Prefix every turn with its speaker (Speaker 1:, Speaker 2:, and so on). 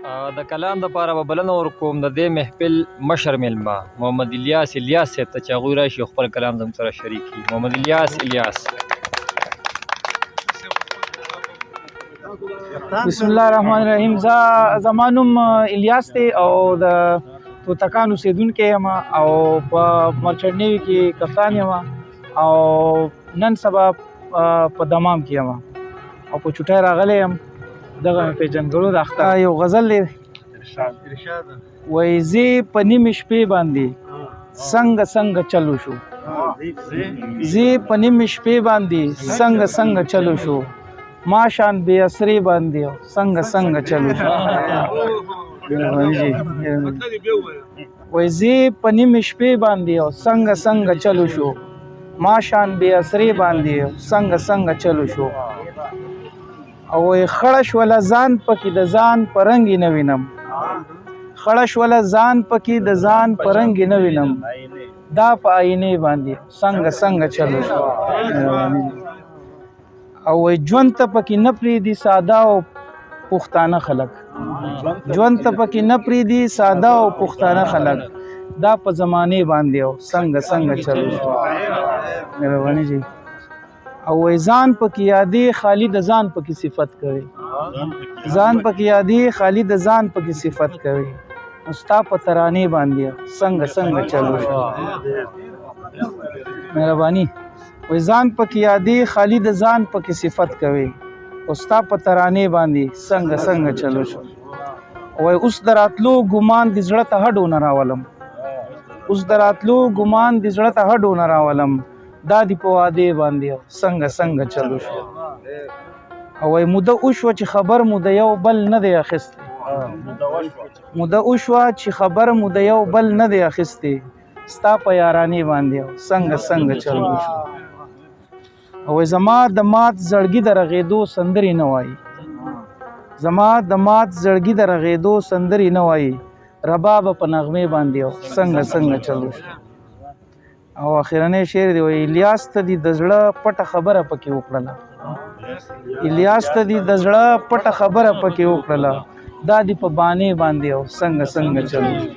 Speaker 1: د کلام دپاره به بلنه ورکوم د دې محفل مشر میلمه محمد الیاس صاحب ته چې هغوی راشي او خپل کلام زموږ سره شریک کړي. محمد الیاس.
Speaker 2: بسم الله الرحمن الرحیم. زما نوم الیاس دی او د توتکان اوسېدونکی یم او په مرچډ نیوي کې کپتان یم او نن سبا په دمام کې یم او په چوټۍ راغلی یم. دغه مې پېژندګلو د اختر یو غزل دی وایي زه په نیمې شپې باندې څنګه چلو شو، زه په نیمې شپې باندې څنګه چلو شو، ما شان بې اسرې باندې څنګه چلو شو. وایي زه په نیمې شپې باندې څنګه چلو شو، ما شان بې اسرې باندې څنګه چلو شو. او وایي خړه شوله ځان پکې د ځان په رنګ نه وینم، خړه شوله ځان پکې د ځان په رنګ نه وینم، دا په آینې باندې څنګه چلو شو. او وایي ژوند ته پکې نه پرېږدي ساده او پښتانه خلک، ژوند ته پکې نه پرېږدي ساده او پښتانه خلک، دا په زمانې باندې څنګه چلو شو. مهرباني جی. او وایي ځان پکې یادې خالي د ځان پکې صفت کوي، ځان پکې یادې خالي د ځان پکې صفت کوي، ستا په ترانې باندې څنګه چلو شو. مهرباني. وایي ځان پکې یادې خالي د ځان پکې صفت کوي، ستا په ترانې باندې څنګه چلو شو. وایي اوس د راتلو ګمان د زړه ته هډو نه راولم، اوس د راتلو ګمان د زړه ته هډو نه راولم، دا دی په وعدې باندې څنګه چلو شو. او وایي موده وشوه چې خبر مو د یو بل نه دی اخیستی، موده وشوه چې خبر مو د یو بل نه دی اخیستی، ستا په یارانې باندې څنګه چلو شو. او وایي زما د مات زړګي د رغېدو سندرې نه وایي، زما د مات زړګي د رغېدو سندرې نه وایي، رباب په نغمې باندې څنګه چلو شو. او اخرنی شعر دی وایي الیاس ته دې د زړه پټه خبره پکې وکړله، الیاس ته دې د زړه پټه خبره پکې وکړله، دا دې په بانې باندې څنګه چلو شو.